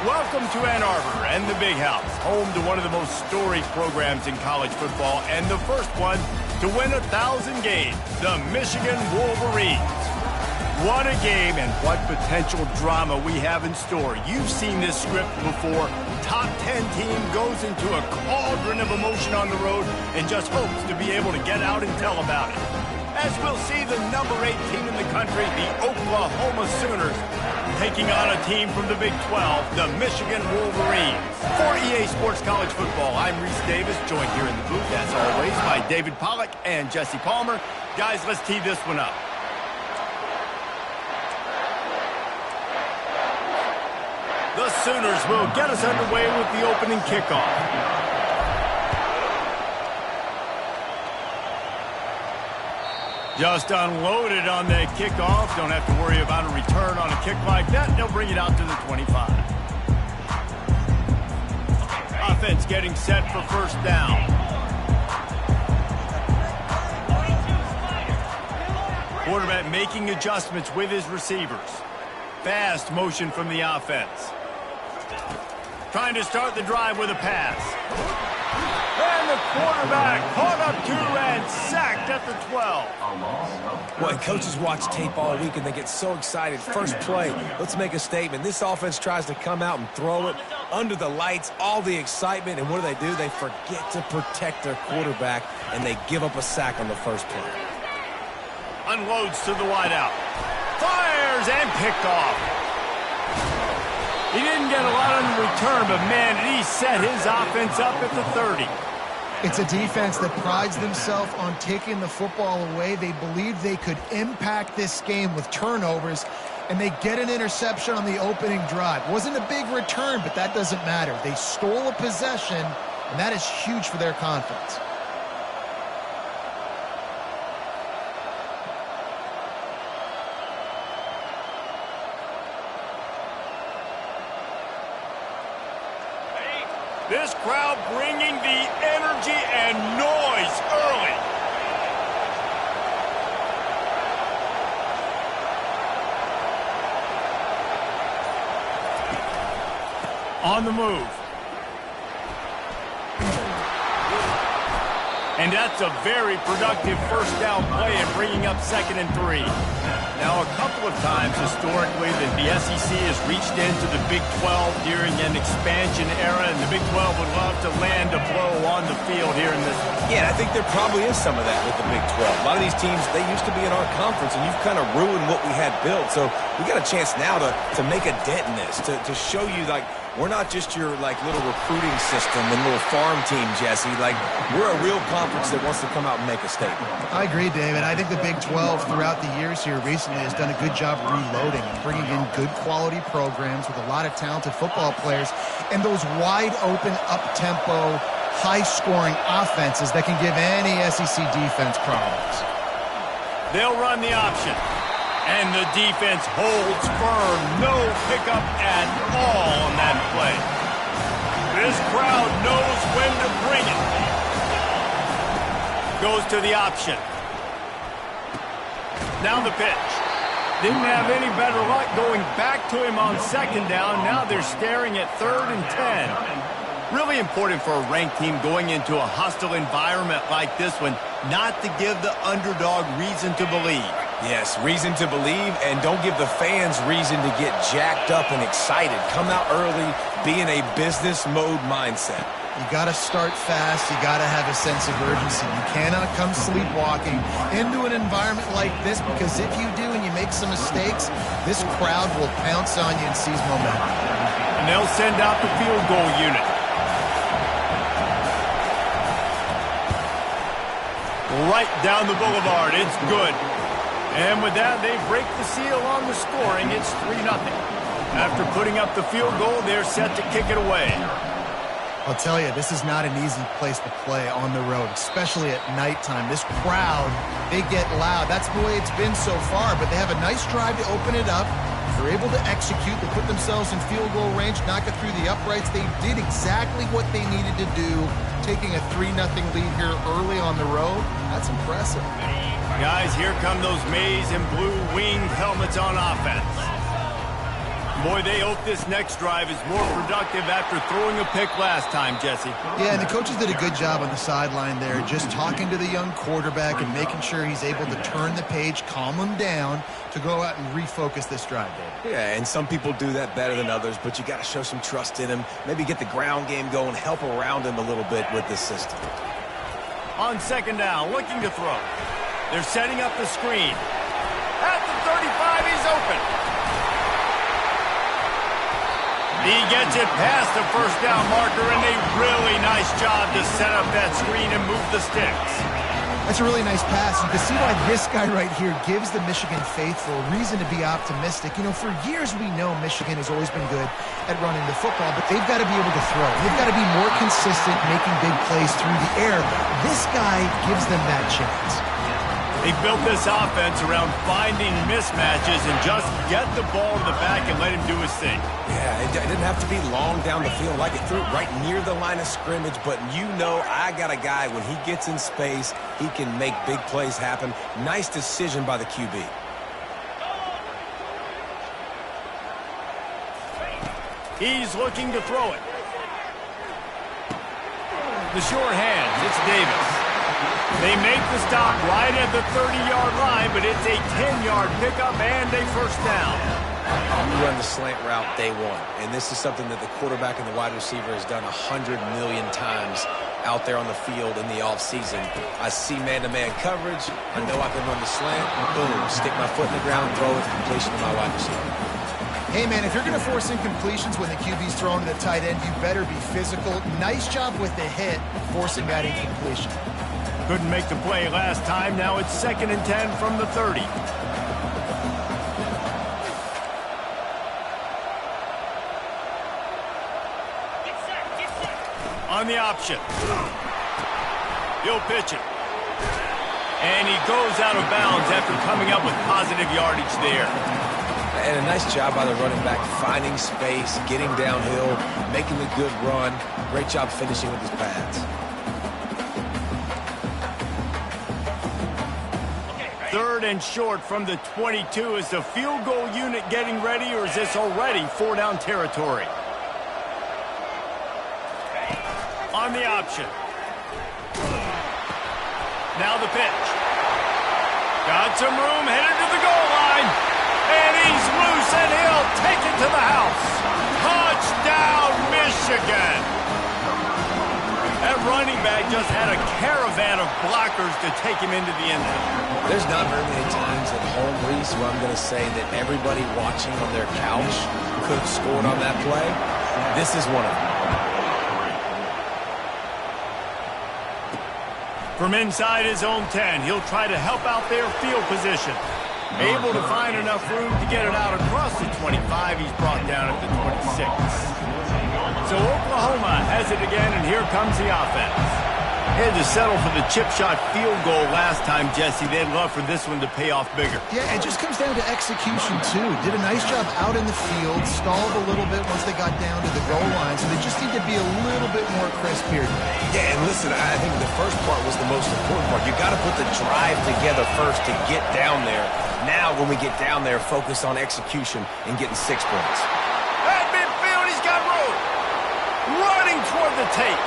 Welcome to Ann Arbor and the Big House, home to one of the most storied programs in college football and the first one to win 1,000 games, the Michigan Wolverines. What a game and what potential drama we have in store. You've seen this script before. Top 10 team goes into a cauldron of emotion on the road and just hopes to be able to get out and tell about it. As we'll see the number 8 team in the country, the Oklahoma Sooners, taking on a team from the Big 12, the Michigan Wolverines. For EA Sports College Football, I'm Reese Davis, joined here in the booth, as always, by David Pollack and Jesse Palmer. Guys, let's tee this one up. The Sooners will get us underway with the opening kickoff. Just unloaded on the kickoff. Don't have to worry about a return on a kick like that. They'll bring it out to the 25. Offense getting set for first down. Quarterback making adjustments with his receivers. Fast motion from the offense. Trying to start the drive with a pass. And the quarterback caught up to and sacked at the 12. Boy, coaches watch tape all week and they get so excited. First play, let's make a statement. This offense tries to come out and throw it under the lights, all the excitement, and what do? They forget to protect their quarterback, and they give up a sack on the first play. Unloads to the wideout. Fires and picked off. He didn't get a lot on the return, but man, did he set his offense up at the 30. It's a defense that prides themselves on taking the football away. They believe they could impact this game with turnovers, and they get an interception on the opening drive. Wasn't a big return, but that doesn't matter. They stole a possession, and that is huge for their confidence. This crowd bringing the energy and noise early. On the move. And that's a very productive first down play and bringing up 2nd and 3. Now, a couple of times historically the SEC has reached into the Big 12 during an expansion era, and the Big 12 would love to land a blow on the field here in this one. Yeah, I think there probably is some of that with the Big 12. A lot of these teams, they used to be in our conference, and you've kind of ruined what we had built. So we got a chance now to make a dent in this, to show you, like, we're not just your, like, little recruiting system and little farm team, Jesse. Like, we're a real conference that wants to come out and make a statement. I agree, David. I think the Big 12 throughout the years here recently has done a good job reloading and bringing in good quality programs with a lot of talented football players and those wide-open, up-tempo, high-scoring offenses that can give any SEC defense problems. They'll run the option. And the defense holds firm. No pickup at all on that play. This crowd knows when to bring it. Goes to the option. Now the pitch. Didn't have any better luck going back to him on 2nd down. Now they're staring at 3rd and 10. Really important for a ranked team going into a hostile environment like this one, not to give the underdog reason to believe. Yes, reason to believe, and don't give the fans reason to get jacked up and excited. Come out early, be in a business mode mindset. You got to start fast. You got to have a sense of urgency. You cannot come sleepwalking into an environment like this, because if you do and you make some mistakes, this crowd will pounce on you and seize momentum. And they'll send out the field goal unit. Right down the boulevard. It's good. And with that, they break the seal on the scoring. It's 3-0. After putting up the field goal, they're set to kick it away. I'll tell you, this is not an easy place to play on the road, especially at nighttime. This crowd, they get loud. That's the way it's been so far, but they have a nice drive to open it up. If they're able to execute, they put themselves in field goal range, knock it through the uprights. They did exactly what they needed to do, taking a 3-0 lead here early on the road. That's impressive. Guys, here come those maize and blue winged helmets on offense. Boy, they hope this next drive is more productive after throwing a pick last time, Jesse. Yeah, and the coaches did a good job on the sideline there, just talking to the young quarterback and making sure he's able to turn the page, calm him down to go out and refocus this drive, Dave. Yeah, and some people do that better than others, but you got to show some trust in him. Maybe get the ground game going, help around him a little bit with this system. On second down, looking to throw. They're setting up the screen. At the 35, he's open. He gets it past the first down marker, and a really nice job to set up that screen and move the sticks. That's a really nice pass. You can see why this guy right here gives the Michigan faithful reason to be optimistic. You know, for years we know Michigan has always been good at running the football, but they've got to be able to throw. They've got to be more consistent making big plays through the air. This guy gives them that chance. They built this offense around finding mismatches and just get the ball to the back and let him do his thing. Yeah, it didn't have to be long down the field. Like it threw it right near the line of scrimmage, but you know I got a guy, when he gets in space, he can make big plays happen. Nice decision by the QB. He's looking to throw it. The sure hands, it's Davis. They make the stop right at the 30-yard line, but it's a 10-yard pickup and a first down. You run the slant route day one, and this is something that the quarterback and the wide receiver has done 100 million times out there on the field in the offseason. I see man-to-man coverage. I know I can run the slant. Boom, stick my foot in the ground, throw it, completion to my wide receiver. Hey, man, if you're going to force incompletions when the QB's throwing to the tight end, you better be physical. Nice job with the hit, forcing that incompletion. Couldn't make the play last time. Now it's 2nd and 10 from the 30. On the option. He'll pitch it. And he goes out of bounds after coming up with positive yardage there. And a nice job by the running back, finding space, getting downhill, making a good run. Great job finishing with his pads. 3rd and short from the 22. Is the field goal unit getting ready, or is this already 4-down territory? On the option. Now the pitch. Got some room, headed to the goal line. And he's loose, and he'll take it to the house. Touchdown, Michigan. That running back just had a caravan of blockers to take him into the end zone. There's not very many times at home, Reese, where I'm going to say that everybody watching on their couch could have scored on that play. This is one of them. From inside his own 10, he'll try to help out their field position. Able to find enough room to get it out across the 25. He's brought down at the 26. So Oklahoma has it again, and here comes the offense. They had to settle for the chip shot field goal last time, Jesse. They'd love for this one to pay off bigger. Yeah, it just comes down to execution, too. Did a nice job out in the field, stalled a little bit once they got down to the goal line, so they just need to be a little bit more crisp here today. Yeah, and listen, I think the first part was the most important part. You got to put the drive together first to get down there. Now, when we get down there, focus on execution and getting 6 points. At midfield, he's got room. Running toward the tape.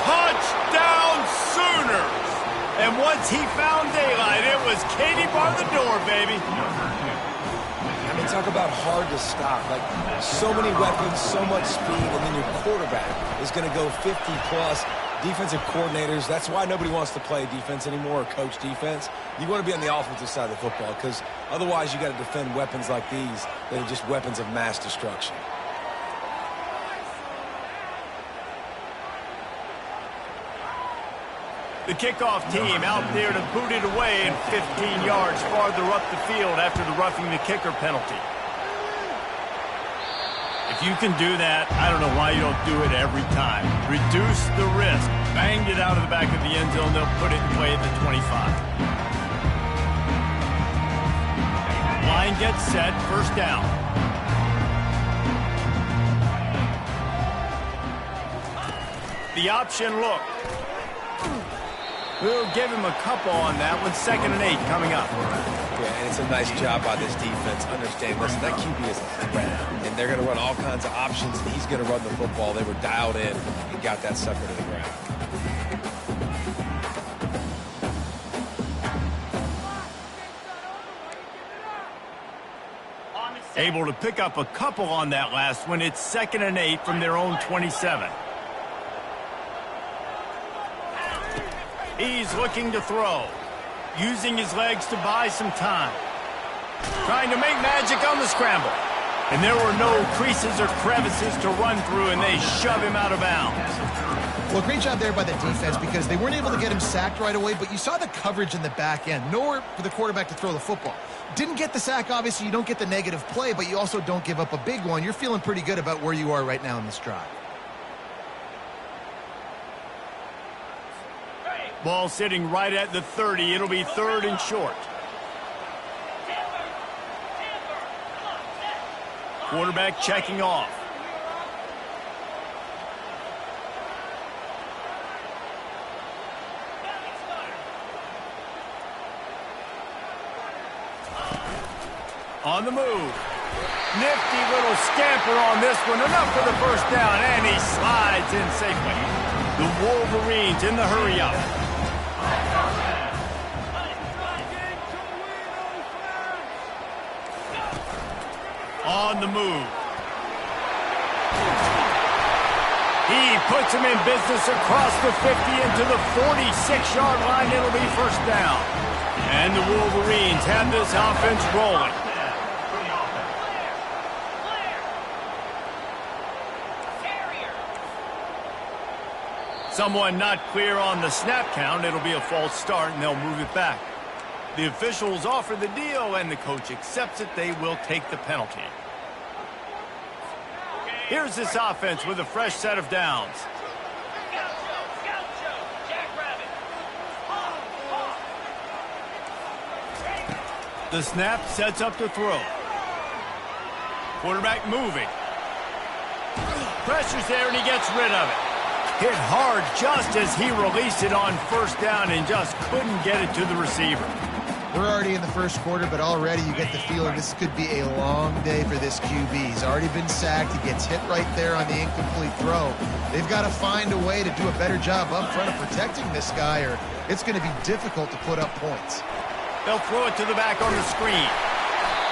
Touchdown, Sooners. And once he found daylight, it was Katie bar the door, baby. I mean, talk about hard to stop. Like, so many weapons, so much speed, and then your quarterback is going to go 50-plus. Defensive coordinators, that's why nobody wants to play defense anymore or coach defense. You want to be on the offensive side of the football because otherwise you got to defend weapons like these that are just weapons of mass destruction. The kickoff team out there to boot it away and 15 yards farther up the field after the roughing the kicker penalty. If you can do that, I don't know why you don't do it every time. Reduce the risk. Banged it out of the back of the end zone. They'll put it in play at the 25. Line gets set. First down. The option look. We'll give him a couple on that one. 2nd and 8 coming up. Yeah, and it's a nice job by this defense. Understand, listen, that QB is a threat, and they're going to run all kinds of options, and he's going to run the football. They were dialed in and got that sucker to the ground. Able to pick up a couple on that last one. It's 2nd and 8 from their own 27. He's looking to throw, using his legs to buy some time. Trying to make magic on the scramble. And there were no creases or crevices to run through, and they shove him out of bounds. Well, great job there by the defense because they weren't able to get him sacked right away, but you saw the coverage in the back end. Nowhere for the quarterback to throw the football. Didn't get the sack, obviously. You don't get the negative play, but you also don't give up a big one. You're feeling pretty good about where you are right now in this drive. Ball sitting right at the 30. It'll be 3rd and short. Quarterback checking off. On the move. Nifty little scamper on this one. Enough for the first down, and he slides in safely. The Wolverines in the hurry-up. On the move. He puts him in business across the 50 into the 46-yard line. It'll be first down. And the Wolverines have this offense rolling. Someone not clear on the snap count. It'll be a false start, and they'll move it back. The officials offer the deal, and the coach accepts it. They will take the penalty. Here's this offense with a fresh set of downs. The snap sets up the throw. Quarterback moving. Pressure's there, and he gets rid of it. Hit hard just as he released it on first down and just couldn't get it to the receiver. We're already in the first quarter, but already you get the feeling this could be a long day for this QB. He's already been sacked. He gets hit right there on the incomplete throw. They've got to find a way to do a better job up front of protecting this guy, or it's going to be difficult to put up points. They'll throw it to the back on the screen.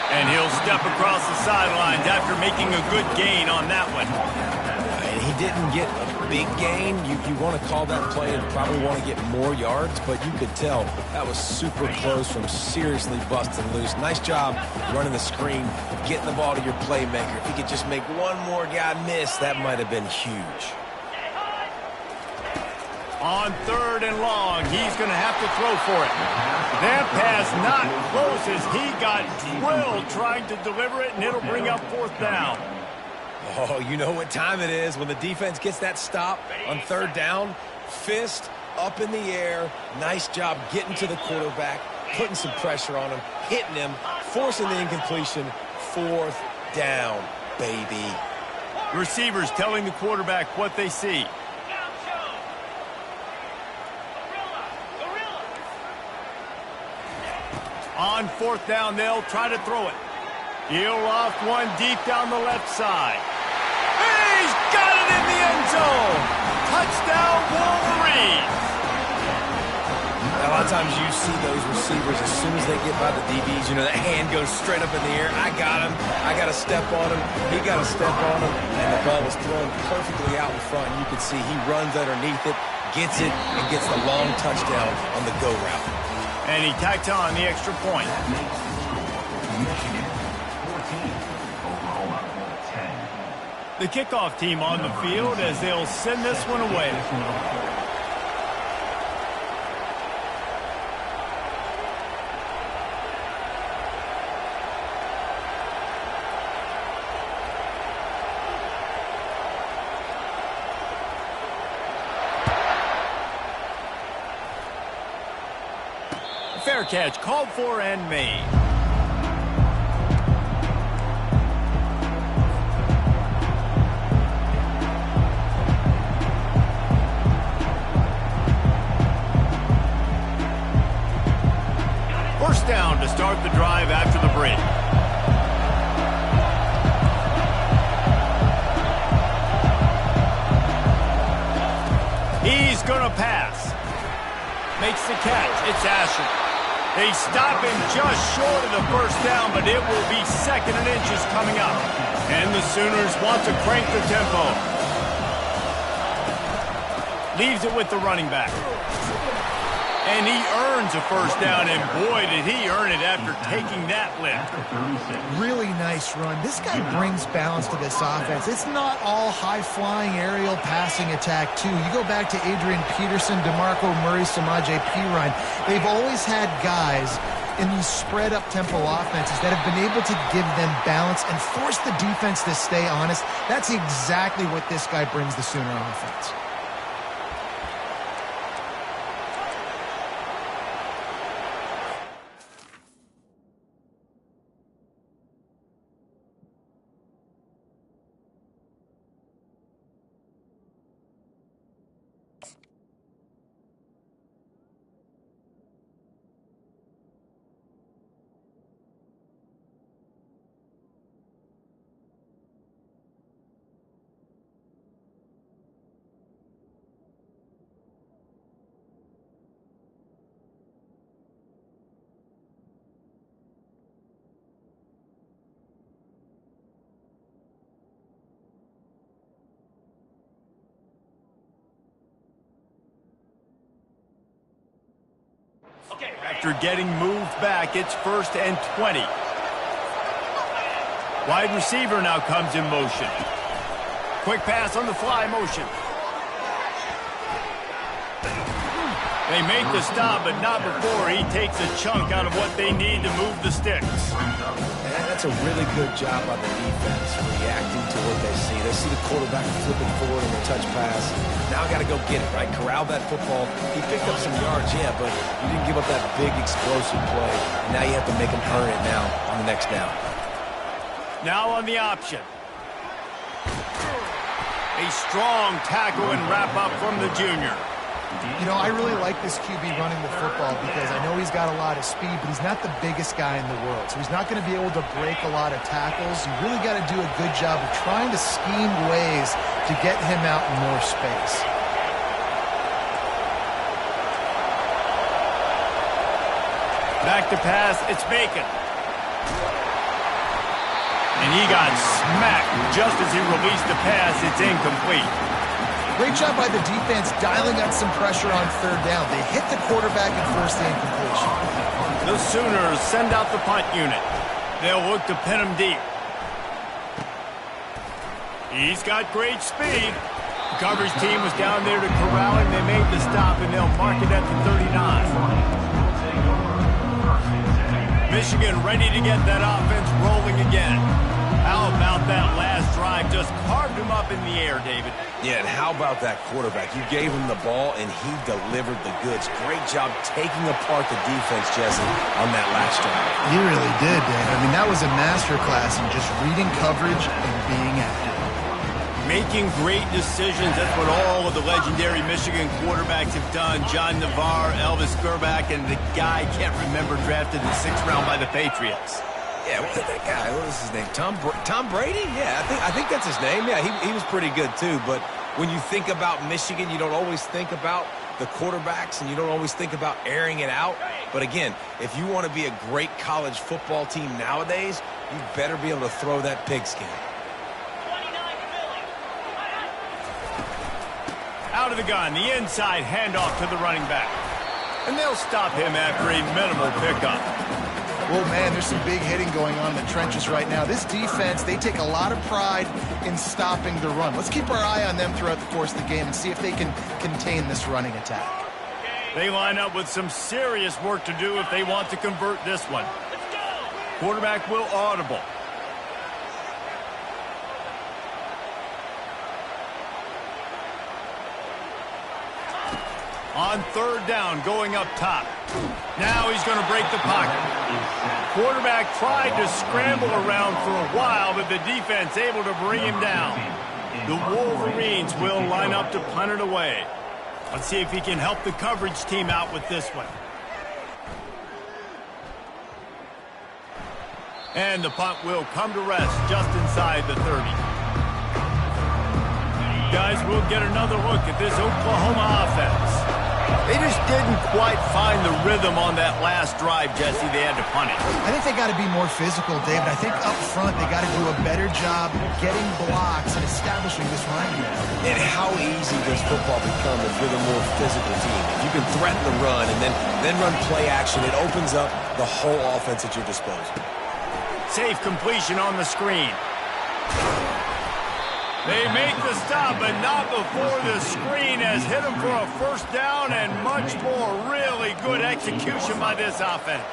And he'll step across the sidelines after making a good gain on that one. And he didn't get a big gain. You want to call that play and probably want to get more yards, but you could tell that was super close from seriously busting loose. Nice job running the screen, getting the ball to your playmaker. If he could just make one more guy miss, that might have been huge. On 3rd and long, he's going to have to throw for it. That pass not close as he got drilled trying to deliver it, and it'll bring up 4th down. Oh, you know what time it is when the defense gets that stop on 3rd down. Fist up in the air. Nice job getting to the quarterback, putting some pressure on him, hitting him, forcing the incompletion. 4th down, baby. Receivers telling the quarterback what they see. On 4th down, they'll try to throw it. He'll loft one deep down the left side. He's got it in the end zone. Touchdown, Wolverines. A lot of times you see those receivers, as soon as they get by the DBs, you know, that hand goes straight up in the air. I got him. I got to step on him. He got to step on him. And the ball was thrown perfectly out in front. You can see he runs underneath it, gets it, and gets the long touchdown on the go route. And he tacked on the extra point. The kickoff team on the field as they'll send this one away. Fair catch called for and made. First down to start the drive. He's going to pass. Makes the catch. It's Asher. They stop him just short of the first down, but it will be 2nd and inches coming up. And the Sooners want to crank the tempo. Leaves it with the running back. And he earns a first down, and boy, did he earn it after taking that lift. Really nice run. This guy brings balance to this offense. It's not all high-flying aerial passing attack, too. You go back to Adrian Peterson, DeMarco Murray, Samaje Perine. They've always had guys in these spread-up tempo offenses that have been able to give them balance and force the defense to stay honest. That's exactly what this guy brings the Sooner offense. After getting moved back, it's 1st and 20. Wide receiver now comes in motion. Quick pass on the fly motion. They make the stop, but not before he takes a chunk out of what they need to move the sticks. And that's a really good job by the defense, reacting to what they see. They see the quarterback flipping forward on the touch pass. Now got to go get it, right? Corral that football. He picked up some yards, yeah, but you didn't give up that big explosive play. And now you have to make him earn it now on the next down. Now on the option. A strong tackle and wrap up from the junior. You know, I really like this QB running the football because I know he's got a lot of speed, but he's not the biggest guy in the world. So he's not going to be able to break a lot of tackles. You really got to do a good job of trying to scheme ways to get him out in more space. Back to pass, it's Bacon. And he got smacked just as he released the pass. It's incomplete. Great job by the defense dialing up some pressure on 3rd down. They hit the quarterback and forced the incompletion. The Sooners send out the punt unit. They'll look to pin him deep. He's got great speed. The coverage team was down there to corral him. They made the stop, and they'll mark it at the 39. Michigan ready to get that offense rolling again. How about that last drive? Just carved him up in the air, David. Yeah, and how about that quarterback? You gave him the ball, and he delivered the goods. Great job taking apart the defense, Jesse, on that last drive. He really did, Dan. I mean, that was a masterclass in just reading coverage and being accurate. Making great decisions. That's what all of the legendary Michigan quarterbacks have done. John Navarre, Elvis Grbac, and the guy, can't remember, drafted in the 6th round by the Patriots. Yeah, what that guy? What was his name? Tom Brady? Yeah, I think that's his name. Yeah, he was pretty good too. But when you think about Michigan, you don't always think about the quarterbacks, and you don't always think about airing it out. But again, if you want to be a great college football team nowadays, you better be able to throw that pigskin. Out of the gun, the inside handoff to the running back. And they'll stop him after a minimal pickup. Well, man, there's some big hitting going on in the trenches right now. This defense, they take a lot of pride in stopping the run. Let's keep our eye on them throughout the course of the game and see if they can contain this running attack. They line up with some serious work to do if they want to convert this one. Quarterback will audible. On 3rd down, going up top. Now he's going to break the pocket. Quarterback tried to scramble around for a while, but the defense able to bring him down. The Wolverines will line up to punt it away. Let's see if he can help the coverage team out with this one. And the punt will come to rest just inside the 30. Guys, we'll get another look at this Oklahoma offense. They just didn't quite find the rhythm on that last drive, Jesse. They had to punt it. I think they got to be more physical, David. I think up front they got to do a better job getting blocks and establishing this running game. And how easy does football become if you're the more physical team? If you can threaten the run and then run play action, it opens up the whole offense at your disposal. Safe completion on the screen. They make the stop, but not before the screen has hit them for a first down, and much more. Really good execution by this offense.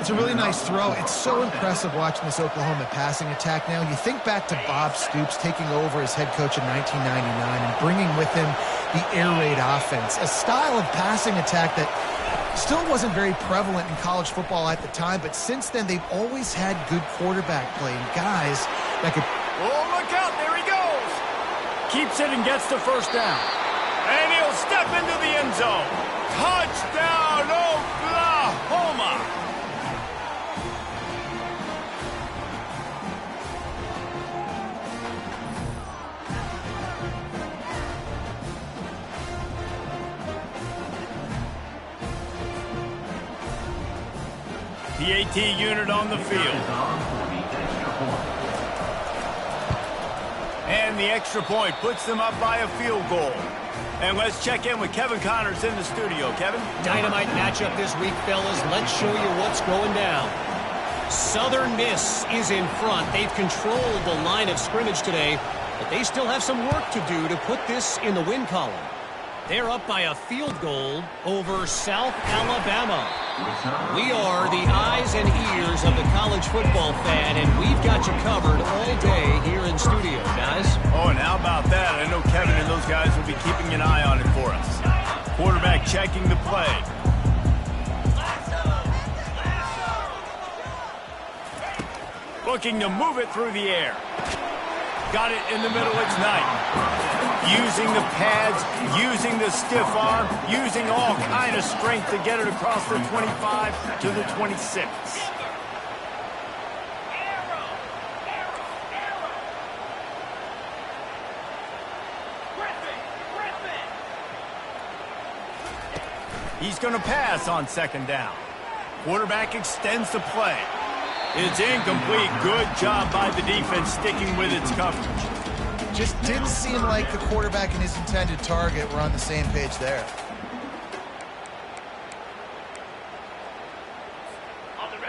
It's a really nice throw. It's so impressive watching this Oklahoma passing attack now. You think back to Bob Stoops taking over as head coach in 1999 and bringing with him the air raid offense, a style of passing attack that still wasn't very prevalent in college football at the time, but since then they've always had good quarterback play and guys that could... Oh, look out, there he goes. Keeps it and gets the first down. And he'll step into the end zone. Touchdown, Oklahoma! PAT unit on the field. And the extra point puts them up by a field goal. And let's check in with Kevin Connors in the studio. Kevin? Dynamite matchup this week, fellas. Let's show you what's going down. Southern Miss is in front. They've controlled the line of scrimmage today, but they still have some work to do to put this in the win column. They're up by a field goal over South Alabama. We are the eyes and ears of the college football fan, and we've got you covered all day here in studio, guys. Oh, and how about that? I know Kevin and those guys will be keeping an eye on it for us. Quarterback checking the play. Looking to move it through the air. Got it in the middle. It's Knight. Using the pads, using the stiff arm, using all kind of strength to get it across the 25 to the 26. He's going to pass on second down. Quarterback extends the play. It's incomplete. Good job by the defense sticking with its coverage. Just didn't seem like the quarterback and his intended target were on the same page there.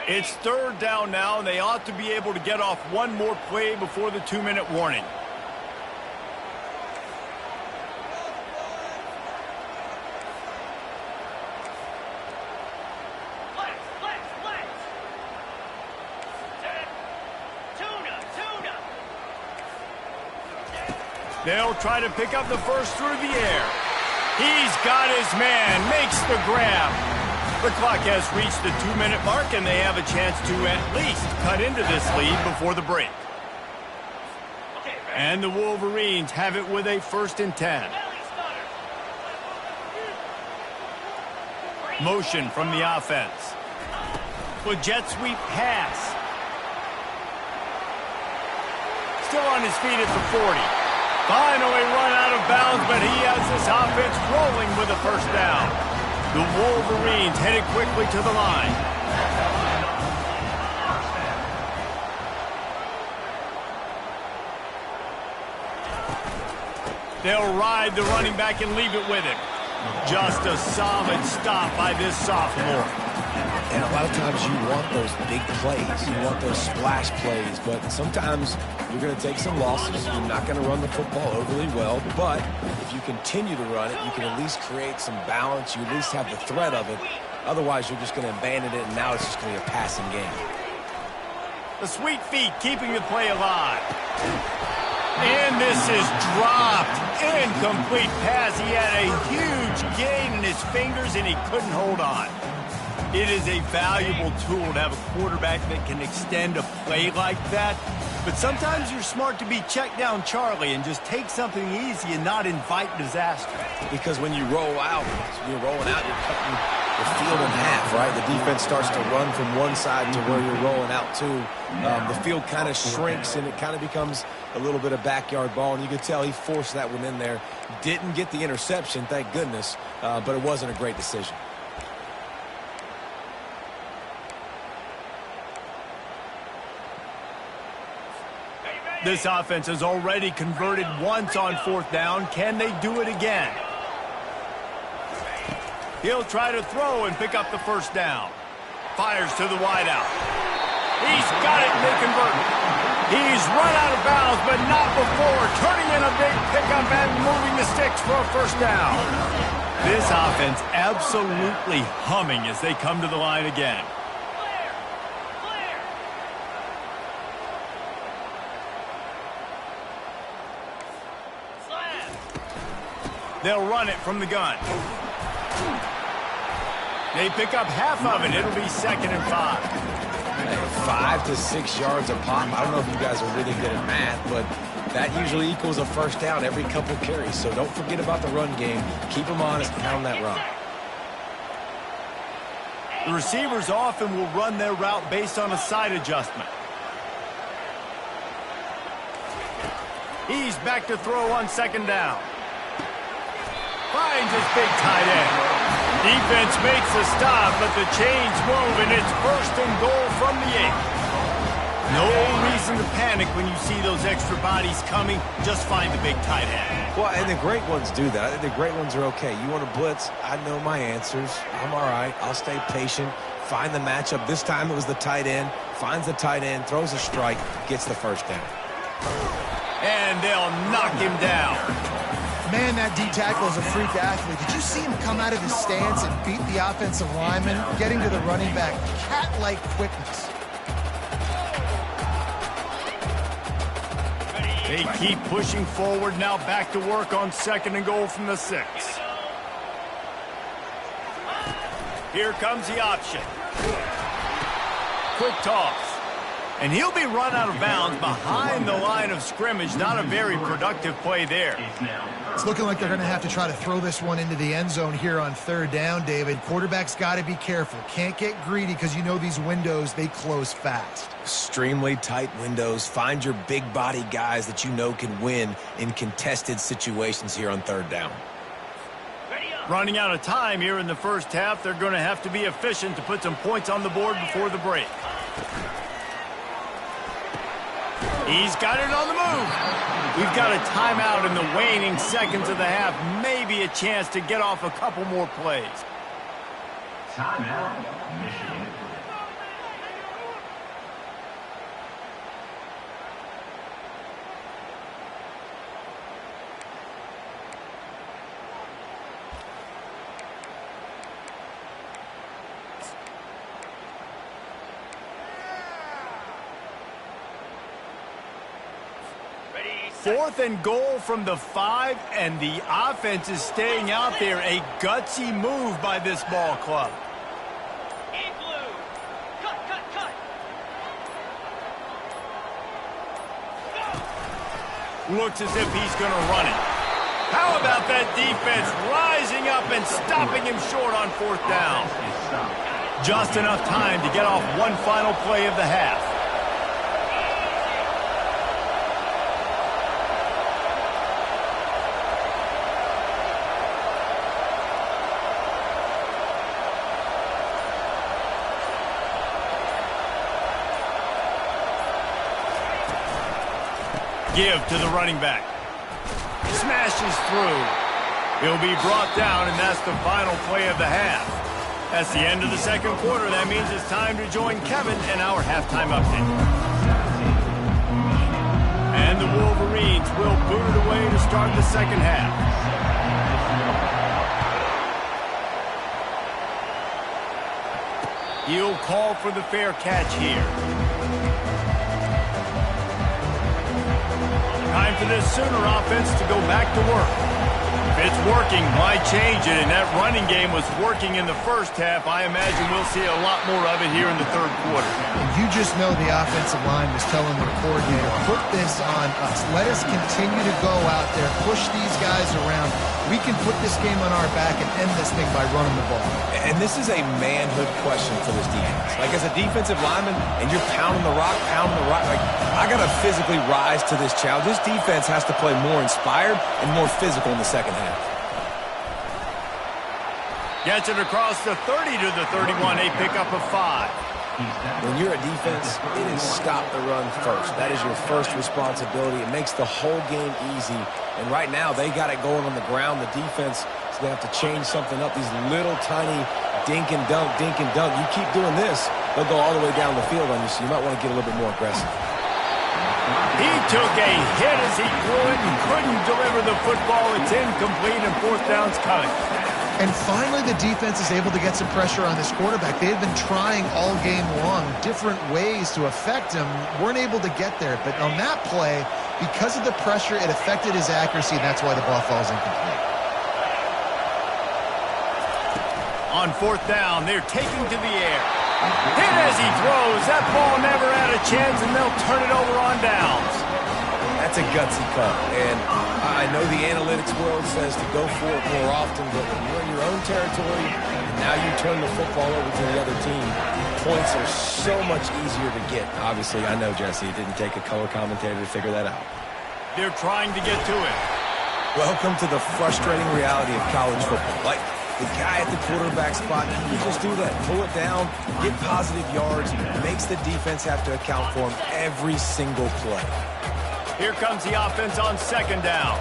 It's third down now, and they ought to be able to get off one more play before the 2-minute warning. They'll try to pick up the first through the air. He's got his man, makes the grab. The clock has reached the 2-minute mark, and they have a chance to at least cut into this lead before the break. And the Wolverines have it with a 1st and 10. Motion from the offense. With jet sweep pass. Still on his feet at the 40. Finally run out of bounds, but he has this offense rolling with a first down. The Wolverines headed quickly to the line. They'll ride the running back and leave it with him. Just a solid stop by this sophomore. And a lot of times you want those big plays. You want those splash plays. But sometimes you're going to take some losses. You're not going to run the football overly well. But if you continue to run it, you can at least create some balance. You at least have the threat of it. Otherwise, you're just going to abandon it, and now it's just going to be a passing game. The sweet feet keeping the play alive. And this is dropped. Incomplete pass. He had a huge gain in his fingers, and he couldn't hold on. It is a valuable tool to have a quarterback that can extend a play like that. But sometimes you're smart to be check down Charlie and just take something easy and not invite disaster. Because when you roll out, you're rolling out, you're the field in half, right? The defense starts to run from one side to where you're rolling out to. The field kind of shrinks, and it kind of becomes a little bit of backyard ball, and you could tell he forced that one in there. Didn't get the interception, thank goodness, but it wasn't a great decision. This offense has already converted once on 4th down. Can they do it again? He'll try to throw and pick up the 1st down. Fires to the wideout. He's got it, and they convert. He's run out of bounds, but not before turning in a big pickup and moving the sticks for a 1st down. This offense absolutely humming as they come to the line again. They'll run it from the gun. They pick up half of it. It'll be 2nd and 5. Hey, 5 to 6 yards a pop. I don't know if you guys are really good at math, but that usually equals a 1st down every couple carries. So don't forget about the run game. Keep them honest and pound that run. The receivers often will run their route based on a side adjustment. He's back to throw on 2nd down. Finds his big tight end. Defense makes the stop, but the chains move, and it's 1st and goal from the 8. No reason to panic when you see those extra bodies coming. Just find the big tight end. Well, and the great ones do that. I think the great ones are okay. You want to blitz? I know my answers. I'm all right. I'll stay patient. Find the matchup. This time it was the tight end. Finds the tight end, throws a strike, gets the 1st down. And they'll knock him down. Man, that D-tackle is a freak athlete. Did you see him come out of his stance and beat the offensive lineman, getting to the running back? Cat-like quickness. They keep pushing forward, now back to work on 2nd and goal from the 6. Here comes the option. Quick toss. And he'll be run out of bounds behind the line of scrimmage. Not a very productive play there. It's looking like they're going to have to try to throw this one into the end zone here on 3rd down, David. Quarterback's got to be careful. Can't get greedy because you know these windows, they close fast. Extremely tight windows. Find your big body guys that you know can win in contested situations here on 3rd down. Running out of time here in the 1st half. They're going to have to be efficient to put some points on the board before the break. He's got it on the move. We've got a timeout in the waning seconds of the half. Maybe a chance to get off a couple more plays. Timeout, Michigan. Fourth and goal from the 5, and the offense is staying out there. A gutsy move by this ball club. Looks as if he's going to run it. How about that defense rising up and stopping him short on 4th down? Just enough time to get off one final play of the half. Give to the running back. Smashes through. He'll be brought down, and that's the final play of the half. That's the end of the 2nd quarter. That means it's time to join Kevin in our halftime update. And the Wolverines will boot it away to start the 2nd half. He'll call for the fair catch here. Time for this Sooner offense to go back to work. It's working. Why change it? And that running game was working in the first half. I imagine we'll see a lot more of it here in the third quarter. And you just know the offensive line was telling their coordinator, put this on us. Let us continue to go out there, push these guys around. We can put this game on our back and end this thing by running the ball. And this is a manhood question for this defense. Like, as a defensive lineman, and you're pounding the rock, like, I got to physically rise to this challenge. This defense has to play more inspired and more physical in the second half. Gets it across the 30 to the 31. A pickup of 5. When you're a defense, it is stop the run first. That is your first responsibility. It makes the whole game easy. And right now, they got it going on the ground. The defense is going to have to change something up. These little tiny dink and dunk, dink and dunk. You keep doing this, they'll go all the way down the field on you, so you might want to get a little bit more aggressive. He took a hit as he threw it and couldn't deliver the football. It's incomplete and fourth down's coming. And finally, the defense is able to get some pressure on this quarterback. They had been trying all game long different ways to affect him. Weren't able to get there. But on that play, because of the pressure, it affected his accuracy, and that's why the ball falls incomplete. On fourth down, they're taking to the air. Hit as he throws. That ball never had a chance, and they'll turn it over on downs. That's a gutsy call. And I know the analytics world says to go for it more often, but when you're in your own territory, and now you turn the football over to the other team, points are so much easier to get. Obviously, I know, Jesse, it didn't take a color commentator to figure that out. They're trying to get to it. Welcome to the frustrating reality of college football. Like, the guy at the quarterback spot, he can just do that. Pull it down, get positive yards, makes the defense have to account for him every single play. Here comes the offense on second down.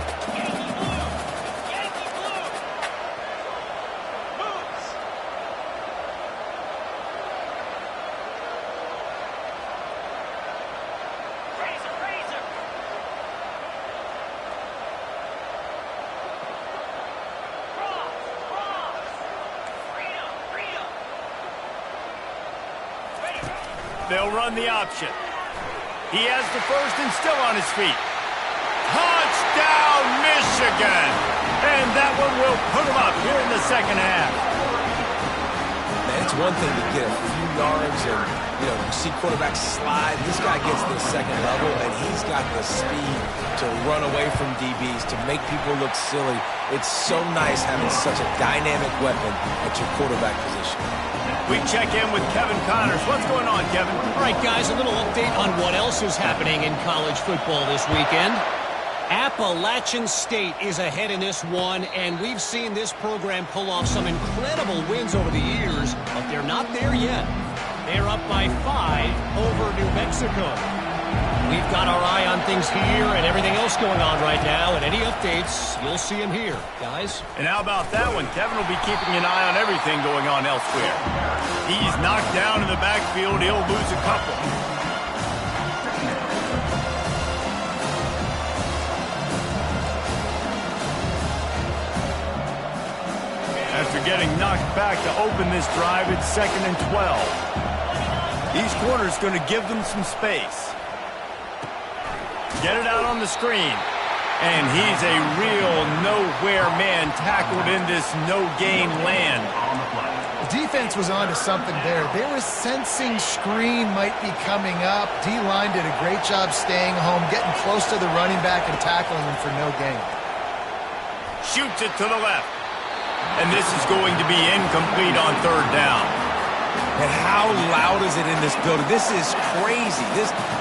They'll run the option. He has the first and still on his feet. Touchdown, Michigan! And that one will put him up here in the second half. Man, it's one thing to get a few yards and, you see quarterbacks slide. This guy gets to the second level, and he's got the speed to run away from DBs, to make people look silly. It's so nice having such a dynamic weapon at your quarterback position. We check in with Kevin Connors. What's going on, Kevin? All right, guys, a little update on what else is happening in college football this weekend. Appalachian State is ahead in this one, and we've seen this program pull off some incredible wins over the years, but they're not there yet. They're up by 5 over New Mexico. We've got our eye on things here and everything else going on right now, and any updates, you'll see them here, guys. And how about that one? Kevin will be keeping an eye on everything going on elsewhere. He's knocked down in the backfield. He'll lose a couple. After getting knocked back to open this drive, it's 2nd and 12. These corners going to give them some space. Get it out on the screen. And he's a real nowhere man tackled in this no-gain land. The defense was onto something there. They were sensing screen might be coming up. D-line did a great job staying home, getting close to the running back and tackling him for no gain. Shoots it to the left. And this is going to be incomplete on third down. And how loud is it in this building? This is crazy.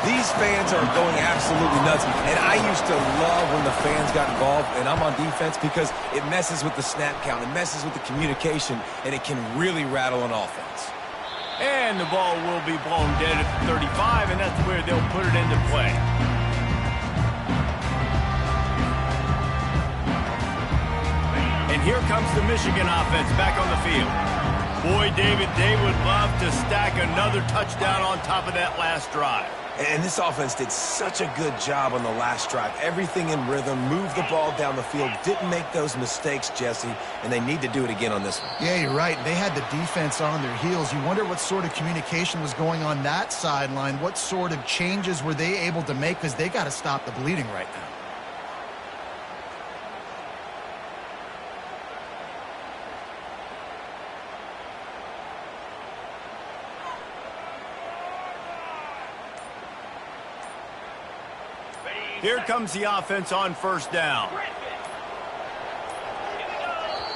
These fans are going absolutely nuts. And I used to love when the fans got involved, and I'm on defense, because it messes with the snap count. It messes with the communication, and it can really rattle an offense. And the ball will be blown dead at the 35, and that's where they'll put it into play. And here comes the Michigan offense back on the field. Boy, David, they would love to stack another touchdown on top of that last drive. And this offense did such a good job on the last drive. Everything in rhythm, moved the ball down the field, didn't make those mistakes, Jesse, and they need to do it again on this one. Yeah, you're right. They had the defense on their heels. You wonder what sort of communication was going on that sideline. What sort of changes were they able to make, because they got to stop the bleeding right now. Here comes the offense on first down.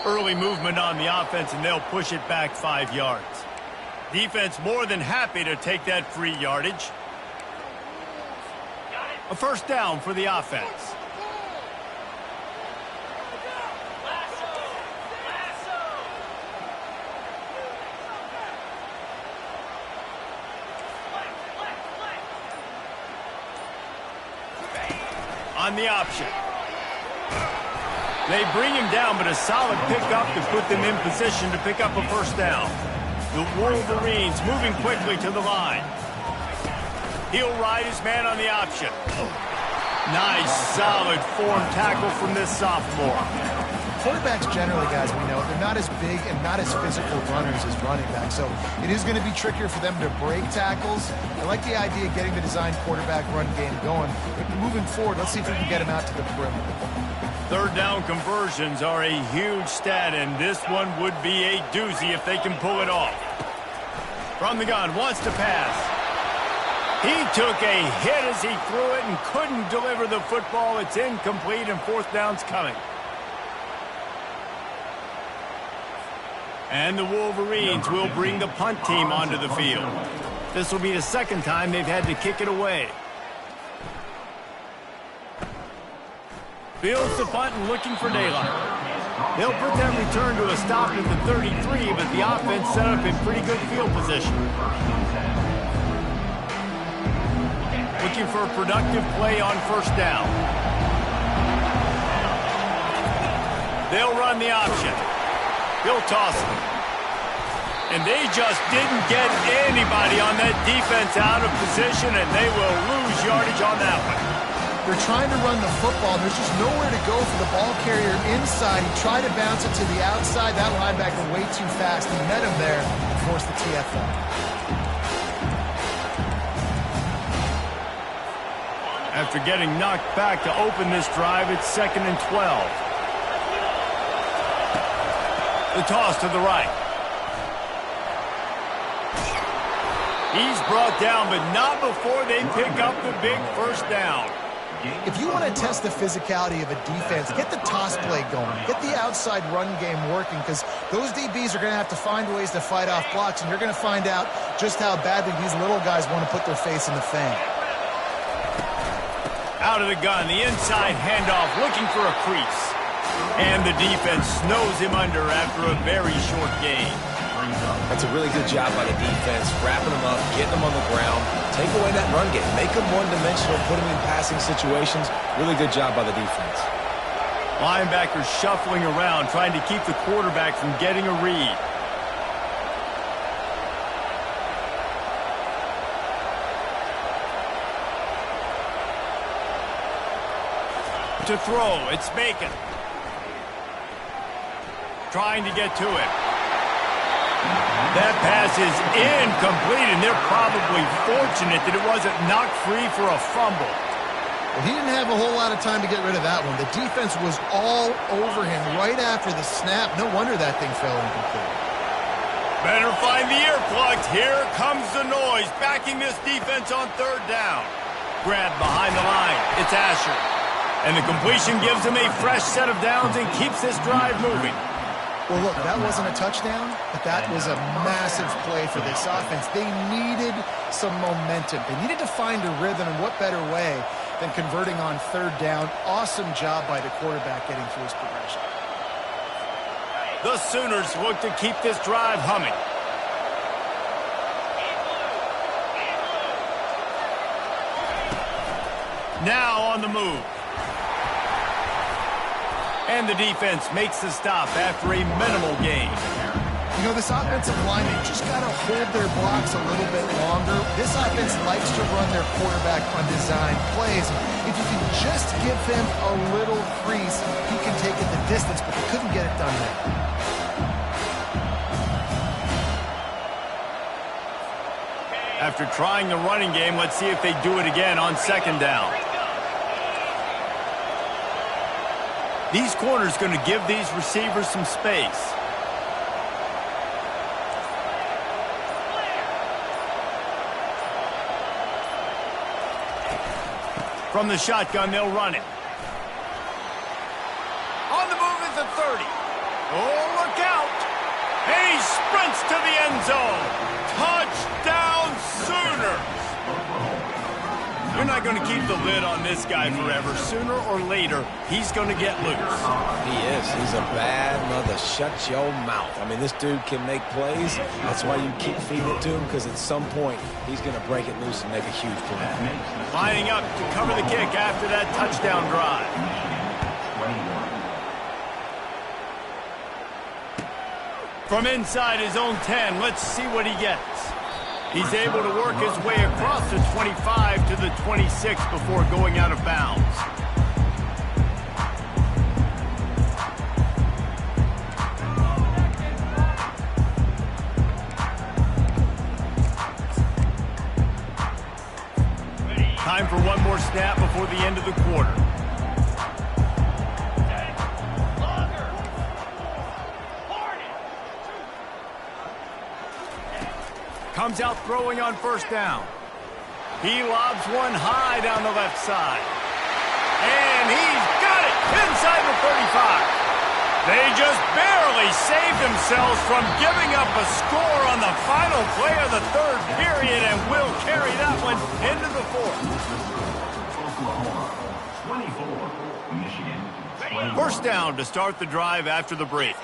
Early movement on the offense, and they'll push it back 5 yards. Defense more than happy to take that free yardage. A first down for the offense. On the option. They bring him down, but a solid pickup to put them in position to pick up a first down. The Wolverines moving quickly to the line. He'll ride his man on the option. Nice, solid form tackle from this sophomore. Quarterbacks generally, guys, we know, they're not as big and not as physical runners as running backs, so it is going to be trickier for them to break tackles. I like the idea of getting the design quarterback run game going, but moving forward, let's see if we can get him out to the perimeter. Third down conversions are a huge stat, and this one would be a doozy if they can pull it off. From the gun, wants to pass. He took a hit as he threw it and couldn't deliver the football. It's incomplete, and fourth down's coming. And the Wolverines will bring the punt team onto the field. This will be the second time they've had to kick it away. Fields the punt and looking for daylight. They'll put that return to a stop at the 33, but the offense set up in pretty good field position. Looking for a productive play on first down. They'll run the option. He'll toss it. And they just didn't get anybody on that defense out of position, and they will lose yardage on that one. They're trying to run the football. There's just nowhere to go for the ball carrier inside. He tried to bounce it to the outside. That linebacker way too fast. He met him there and forced the TFL. After getting knocked back to open this drive, it's 2nd and 12. The toss to the right. He's brought down, but not before they pick up the big first down. If you want to test the physicality of a defense, get the toss play going. Get the outside run game working, because those DBs are going to have to find ways to fight off blocks, and you're going to find out just how badly these little guys want to put their face in the fan. Out of the gun, the inside handoff, looking for a crease. And the defense snows him under after a very short gain. That's a really good job by the defense, wrapping them up, getting them on the ground, take away that run game, make them one-dimensional, put them in passing situations. Really good job by the defense. Linebackers shuffling around, trying to keep the quarterback from getting a read. To throw, it's Bacon. Trying to get to it. That pass is incomplete, and they're probably fortunate that it wasn't knocked free for a fumble. Well, he didn't have a whole lot of time to get rid of that one. The defense was all over him right after the snap. No wonder that thing fell incomplete. Better find the earplugs. Here comes the noise, backing this defense on third down. Grab behind the line. It's Asher. And the completion gives him a fresh set of downs and keeps this drive moving. Well, look, that wasn't a touchdown, but that was a massive play for this offense. They needed some momentum. They needed to find a rhythm, and what better way than converting on third down. Awesome job by the quarterback getting through his progression. The Sooners look to keep this drive humming. Now on the move. And the defense makes the stop after a minimal gain. You know, this offensive line, they just got to hold their blocks a little bit longer. This offense likes to run their quarterback on design plays. If you can just give him a little crease, he can take it the distance, but they couldn't get it done there. After trying the running game, let's see if they do it again on second down. These corners going to give these receivers some space. From the shotgun, they'll run it. On the move is the 30. Oh, look out. And he sprints to the end zone. Touchdown, Sooners. You're not going to keep the lid on this guy forever. Sooner or later, he's going to get loose. He is. He's a bad mother. Shut your mouth. I mean, this dude can make plays. That's why you keep feeding it to him, because at some point, he's going to break it loose and make a huge play. Lining up to cover the kick after that touchdown drive. From inside his own 10, let's see what he gets. He's able to work his way across the 25 to the 26 before going out of bounds. Time for one more snap before the end of the quarter. Comes out throwing on first down. He lobs one high down the left side. And he's got it inside the 35. They just barely saved themselves from giving up a score on the final play of the third period and will carry that one into the fourth. First down to start the drive after the break.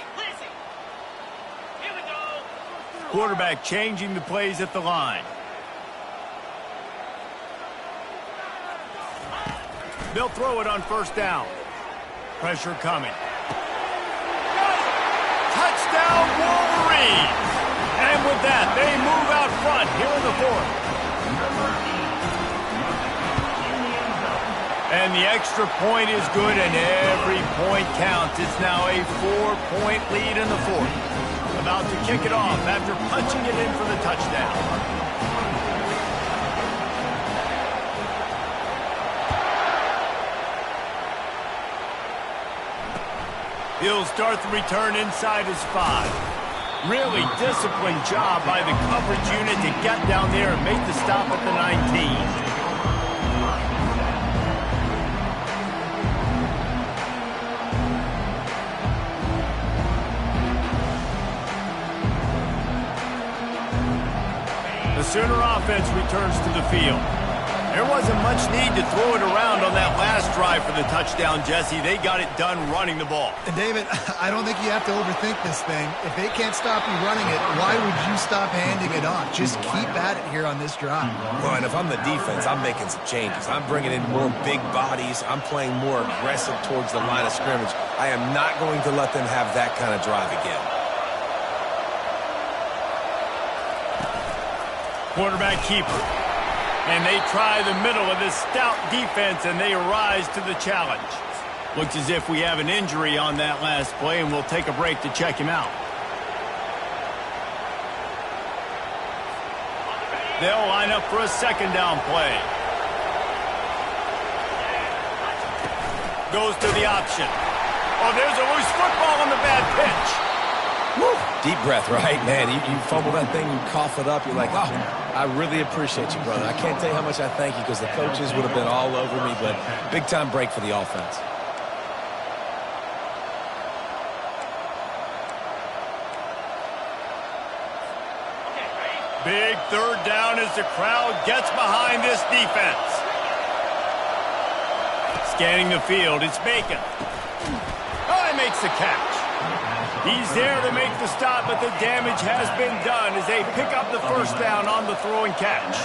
Quarterback changing the plays at the line. They'll throw it on first down. Pressure coming. Touchdown, Wolverines! And with that, they move out front here in the fourth. And the extra point is good, and every point counts. It's now a 4-point lead in the fourth. About to kick it off after punching it in for the touchdown. He'll start the return inside his 5. Really disciplined job by the coverage unit to get down there and make the stop at the 19. The Sooner offense returns to the field. There wasn't much need to throw it around on that last drive for the touchdown, Jesse. They got it done running the ball. And David, I don't think you have to overthink this thing. If they can't stop you running it, why would you stop handing it off? Just keep at it here on this drive. Well, and if I'm the defense, I'm making some changes. I'm bringing in more big bodies. I'm playing more aggressive towards the line of scrimmage. I am not going to let them have that kind of drive again. Quarterback keeper. And they try the middle of this stout defense, and they rise to the challenge. Looks as if we have an injury on that last play, and we'll take a break to check him out. They'll line up for a second down play. Goes to the option. Oh, there's a loose football on the bad pitch. Woo. Deep breath, right? Man, you fumble that thing, you cough it up, you're like, oh, I really appreciate you, brother. I can't tell you how much I thank you, because the coaches would have been all over me, but big-time break for the offense. Big third down as the crowd gets behind this defense. Scanning the field, it's Bacon. Oh, he makes the catch. He's there to make the stop, but the damage has been done as they pick up the first down on the throw and catch.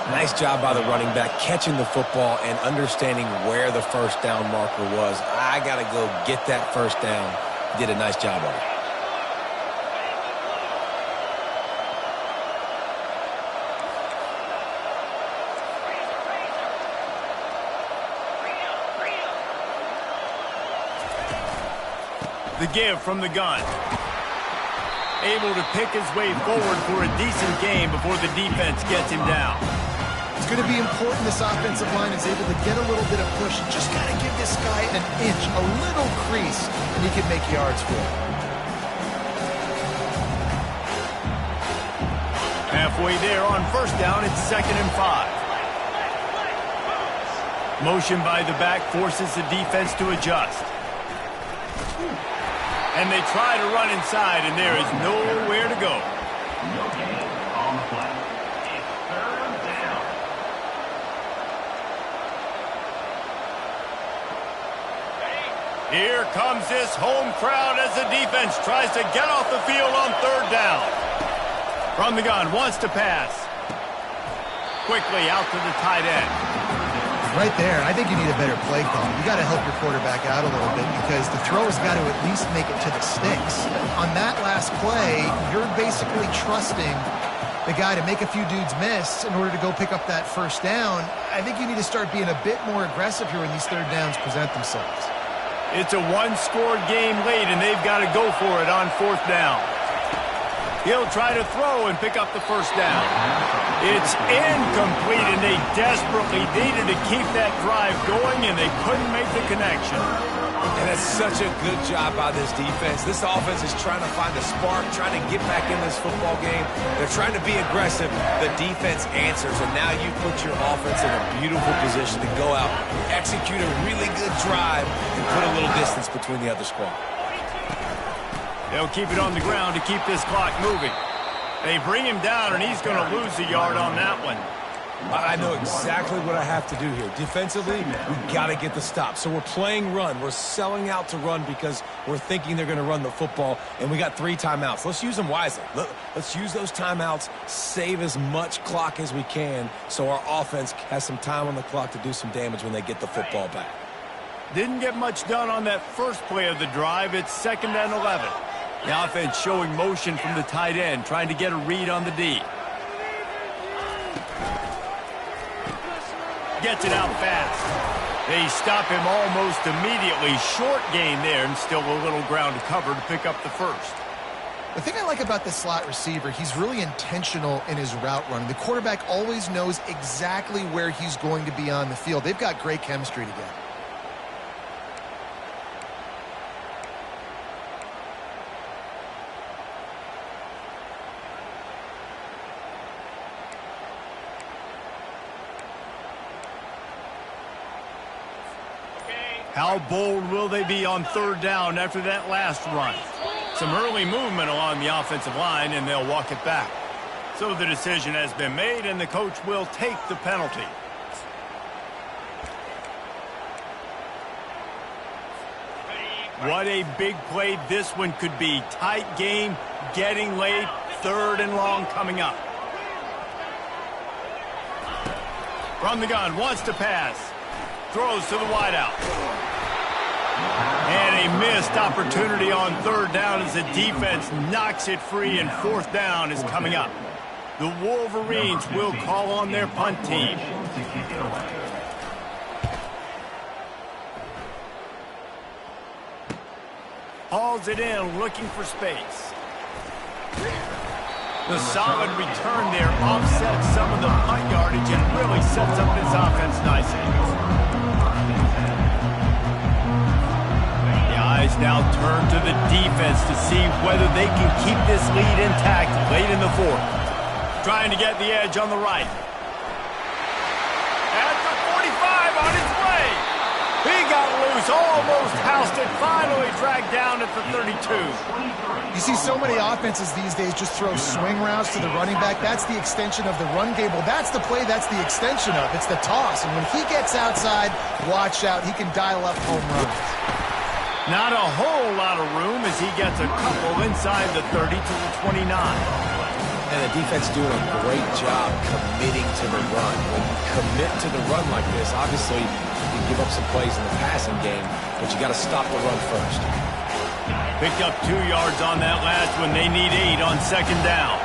Nice job by the running back, catching the football and understanding where the first down marker was. I got to go get that first down. He did a nice job of it. The give from the gun. Able to pick his way forward for a decent game before the defense gets him down. It's going to be important this offensive line is able to get a little bit of push. Just got to give this guy an inch, a little crease, and he can make yards for it. Halfway there on first down, it's 2nd and 5. Motion by the back forces the defense to adjust. And they try to run inside, and there is nowhere to go. On the play. It's third down. Here comes this home crowd as the defense tries to get off the field on third down. From the gun, wants to pass. Quickly out to the tight end. Right there, I think you need a better play call. You got to help your quarterback out a little bit because the throw has got to at least make it to the sticks. On that last play, you're basically trusting the guy to make a few dudes miss in order to go pick up that first down. I think you need to start being a bit more aggressive here when these third downs present themselves. It's a one-score game late, and they've got to go for it on fourth down. He'll try to throw and pick up the first down. It's incomplete, and they desperately needed to keep that drive going, and they couldn't make the connection. And it's such a good job by this defense. This offense is trying to find a spark, trying to get back in this football game. They're trying to be aggressive. The defense answers, and now you put your offense in a beautiful position to go out, execute a really good drive, and put a little distance between the other squad. They'll keep it on the ground to keep this clock moving. They bring him down, and he's going to lose a yard on that one. I know exactly what I have to do here. Defensively, we've got to get the stop. So we're playing run. We're selling out to run because we're thinking they're going to run the football, and we got 3 timeouts. Let's use them wisely. Let's use those timeouts, save as much clock as we can so our offense has some time on the clock to do some damage when they get the football back. Didn't get much done on that first play of the drive. It's 2nd and 11. The offense showing motion from the tight end, trying to get a read on the D. Gets it out fast. They stop him almost immediately. Short gain there, and still a little ground to cover to pick up the first. The thing I like about the slot receiver, he's really intentional in his route running. The quarterback always knows exactly where he's going to be on the field. They've got great chemistry together. How bold will they be on third down after that last run? Some early movement along the offensive line, and they'll walk it back. So the decision has been made, and the coach will take the penalty. What a big play this one could be. Tight game, getting late, 3rd and long coming up. From the gun, wants to pass. Throws to the wideout. And a missed opportunity on 3rd down as the defense knocks it free, and 4th down is coming up. The Wolverines will call on their punt team. Hauls it in, looking for space. The solid return there offsets some of the punt yardage and really sets up this offense nicely. The eyes now turn to the defense to see whether they can keep this lead intact late in the 4th. Trying to get the edge on the right. At the 45 on its way. He got loose, almost housed it, finally dragged down at the 32. You see so many offenses these days just throw swing routes to the running back. That's the extension of the run game. Well, that's the play that's the extension of. It's the toss. And when he gets outside, watch out. He can dial up home runs. Not a whole lot of room as he gets a couple inside the 30 to the 29. And the defense doing a great job committing to the run. When you commit to the run like this, obviously you can give up some plays in the passing game, but you got to stop the run first. Picked up 2 yards on that last one. They need 8 on 2nd down.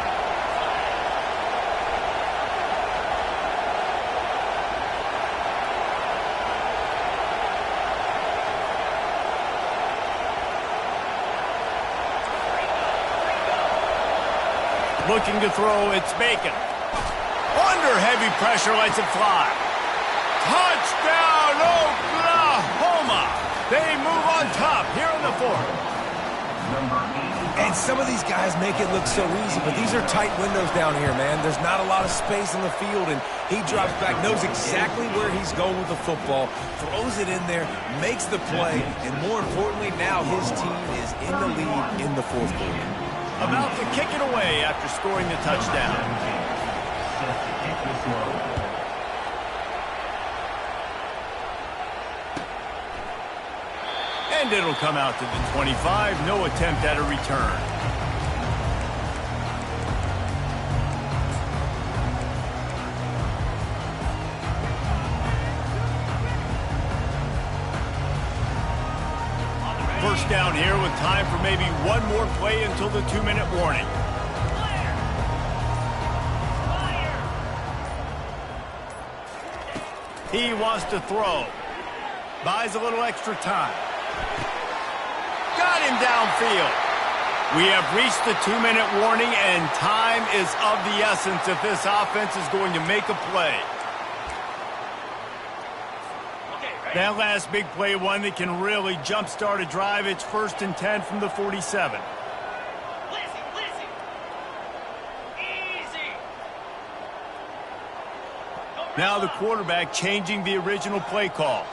Looking to throw, it's Bacon. Under heavy pressure, lets it fly. Touchdown, Oklahoma! They move on top here in the 4th. And some of these guys make it look so easy, but these are tight windows down here, man. There's not a lot of space on the field, and he drops back, knows exactly where he's going with the football, throws it in there, makes the play, and more importantly, now his team is in the lead in the fourth quarter. About to kick it away after scoring the touchdown. And it'll come out to the 25. No attempt at a return. First down here with time for maybe one more play until the 2-minute warning. He wants to throw. Buys a little extra time. Got him downfield. We have reached the 2-minute warning, and time is of the essence if this offense is going to make a play. That last big play, one that can really jumpstart a drive. It's 1st and 10 from the 47. Now the quarterback changing the original play call.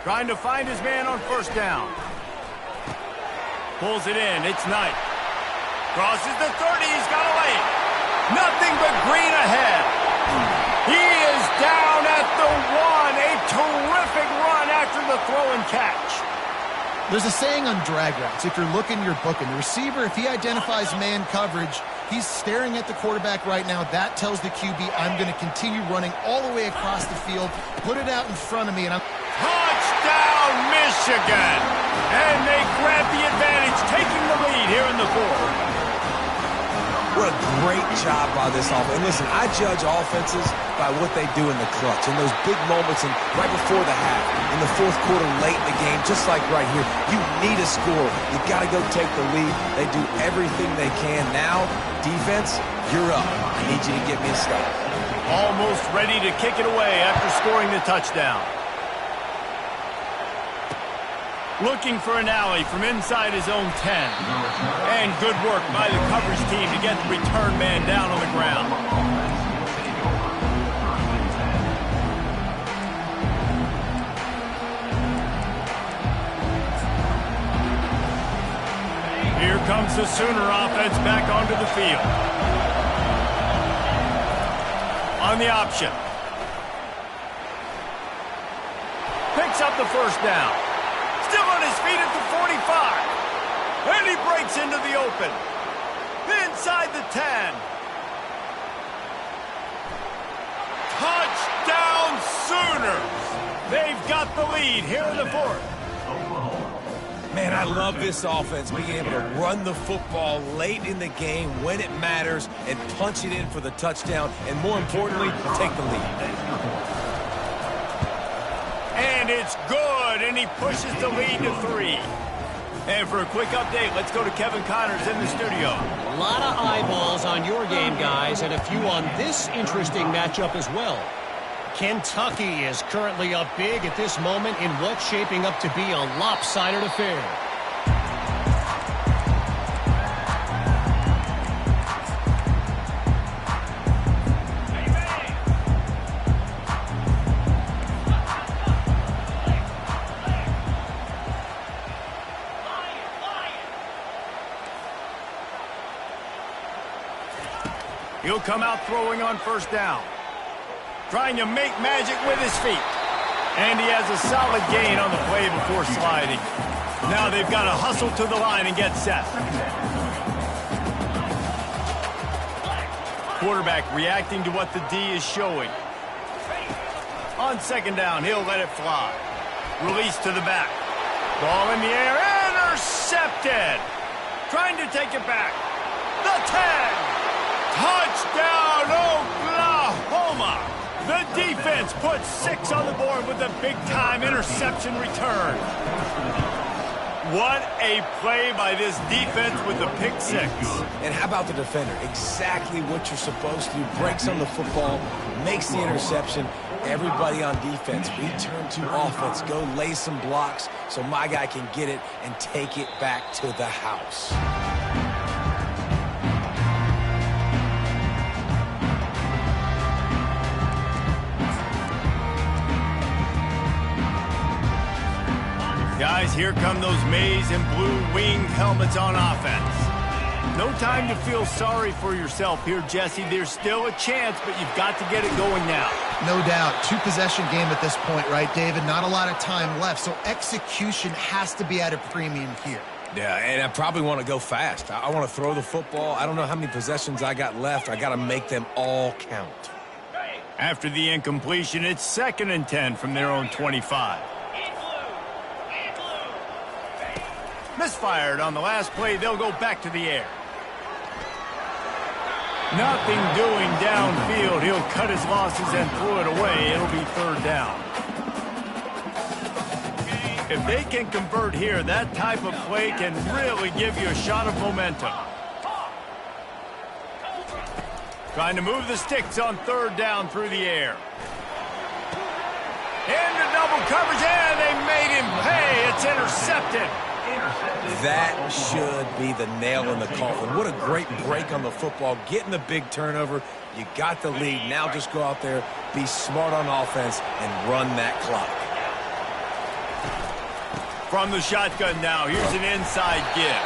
Trying to find his man on first down. Pulls it in. It's Knight. Crosses the 30. He's got a lane. Nothing but green ahead. He is down at the 1. A terrific run after the throw and catch. There's a saying on drag routes, if you're looking, you're booking. The receiver, if he identifies man coverage, he's staring at the quarterback right now. That tells the QB, I'm going to continue running all the way across the field, put it out in front of me, and I'm... Touchdown, Michigan! And they grab the advantage, taking the lead here in the fourth. What a great job by this offense. And listen, I judge offenses by what they do in the clutch, in those big moments and right before the half, in the fourth quarter, late in the game, just like right here. You need a score. You got to go take the lead. They do everything they can. Now, defense, you're up. I need you to get me a stop. Almost ready to kick it away after scoring the touchdown. Looking for an alley from inside his own 10. And good work by the coverage team to get the return man down on the ground. Here comes the Sooner offense back onto the field. On the option. Picks up the first down. Still on his feet at the 45. And he breaks into the open. Inside the 10. Touchdown Sooners. They've got the lead here in the fourth. Man, I love this offense, being able to run the football late in the game when it matters and punch it in for the touchdown, and more importantly, take the lead. And it's good, and he pushes the lead to 3. And for a quick update, let's go to Kevin Connors in the studio. A lot of eyeballs on your game, guys, and a few on this interesting matchup as well. Kentucky is currently up big at this moment in what's shaping up to be a lopsided affair. He'll come out throwing on first down. Trying to make magic with his feet. And he has a solid gain on the play before sliding. Now they've got to hustle to the line and get set. Quarterback reacting to what the D is showing. On second down, he'll let it fly. Release to the back. Ball in the air, intercepted. Trying to take it back. The 10. Touchdown, Oklahoma! The defense puts 6 on the board with a big-time interception return. What a play by this defense with the pick 6. And how about the defender? Exactly what you're supposed to do. Breaks on the football, makes the interception, Everybody on defense, return to offense. Go lay some blocks so my guy can get it and take it back to the house. Guys, here come those maize and blue winged helmets on offense. No time to feel sorry for yourself here, Jesse. There's still a chance, but you've got to get it going now. No doubt. Two-possession game at this point, right, David? Not a lot of time left, so execution has to be at a premium here. Yeah, and I probably want to go fast. I want to throw the football. I don't know how many possessions I got left. I got to make them all count. After the incompletion, it's 2nd and 10 from their own 25. Misfired on the last play. They'll go back to the air. Nothing doing downfield. He'll cut his losses and throw it away. It'll be 3rd down. If they can convert here, that type of play can really give you a shot of momentum. Trying to move the sticks on 3rd down through the air. Into double coverage, and they made him pay. It's intercepted. That should be the nail in the coffin. What a great break on the football. Getting the big turnover. You got the lead. Now just go out there, be smart on offense, and run that clock. From the shotgun now, here's an inside give.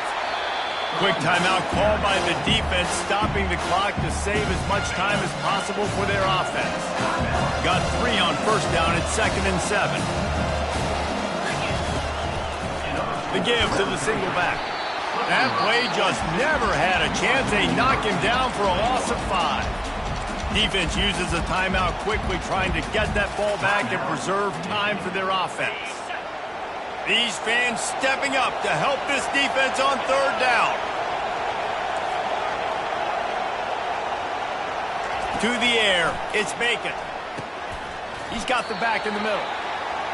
Quick timeout called by the defense, stopping the clock to save as much time as possible for their offense. Got 3 on 1st down at 2nd and 7. The give to the single back. That play just never had a chance. They knock him down for a loss of 5. Defense uses a timeout quickly, trying to get that ball back and preserve time for their offense. These fans stepping up to help this defense on 3rd down. To the air, it's Bacon. He's got the back in the middle.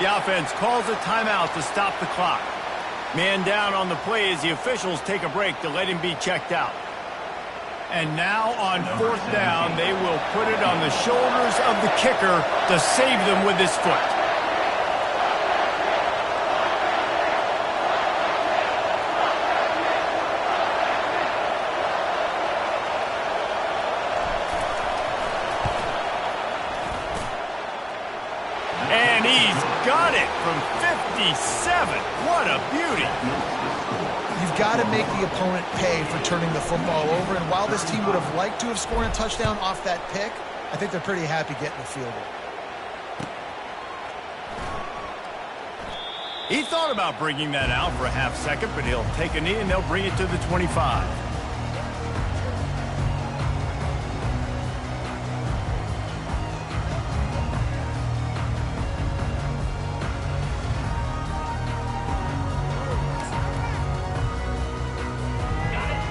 The offense calls a timeout to stop the clock. Man down on the play as the officials take a break to let him be checked out. And now on 4th down, they will put it on the shoulders of the kicker to save them with his foot. And he's got it from 57. What a beauty. You've got to make the opponent pay for turning the football over, and while this team would have liked to have scored a touchdown off that pick, I think they're pretty happy getting the field goal. He thought about bringing that out for a half second, but he'll take a knee and they'll bring it to the 25.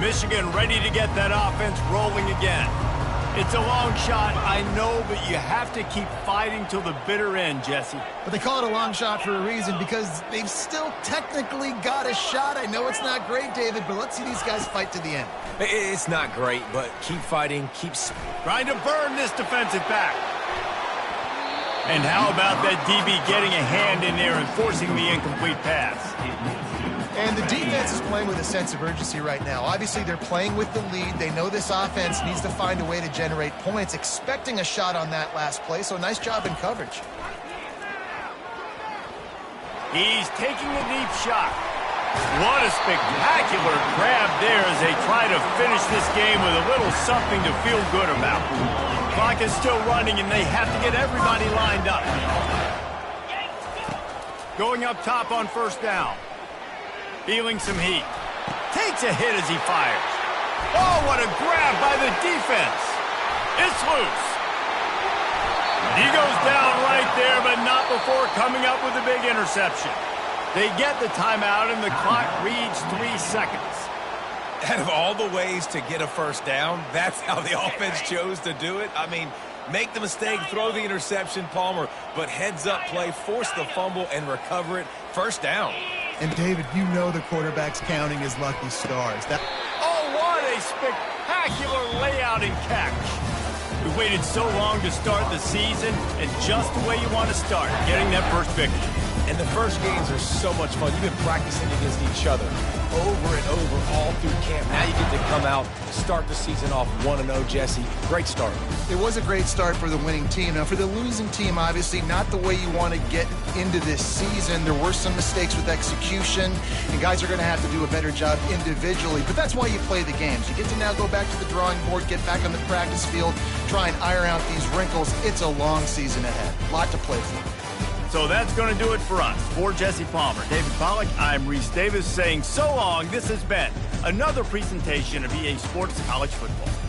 Michigan ready to get that offense rolling again. It's a long shot, I know, but you have to keep fighting till the bitter end, Jesse. But they call it a long shot for a reason, because they've still technically got a shot. I know it's not great, David, but let's see these guys fight to the end. It's not great, but keep fighting, trying to burn this defensive back. And how about that DB getting a hand in there and forcing the incomplete pass? And the defense is playing with a sense of urgency right now. Obviously, they're playing with the lead. They know this offense needs to find a way to generate points, expecting a shot on that last play, so nice job in coverage. He's taking a deep shot. What a spectacular grab there as they try to finish this game with a little something to feel good about. Clock is still running, and they have to get everybody lined up. Going up top on 1st down. Feeling some heat. Takes a hit as he fires. Oh, what a grab by the defense. It's loose. He goes down right there, but not before coming up with a big interception. They get the timeout, and the clock reads 3 seconds. Out of all the ways to get a 1st down, that's how the offense chose to do it. I mean, make the mistake, throw the interception, Palmer, but heads-up play, force the fumble, and recover it. 1st down. And, David, you know the quarterback's counting his lucky stars. Oh, what a spectacular layout and catch. You waited so long to start the season, and just the way you want to start, getting that first victory. And the first games are so much fun. You've been practicing against each other over and over all through camp. Now you get to come out, start the season off 1-0, Jesse. Great start. It was a great start for the winning team. Now, for the losing team, obviously, not the way you want to get into this season. There were some mistakes with execution, and guys are going to have to do a better job individually. But that's why you play the games. You get to now go back to the drawing board, get back on the practice field, try and iron out these wrinkles. It's a long season ahead. A lot to play for. So that's going to do it for us. For Jesse Palmer, David Pollack, I'm Reese Davis saying so long. This has been another presentation of EA Sports College Football.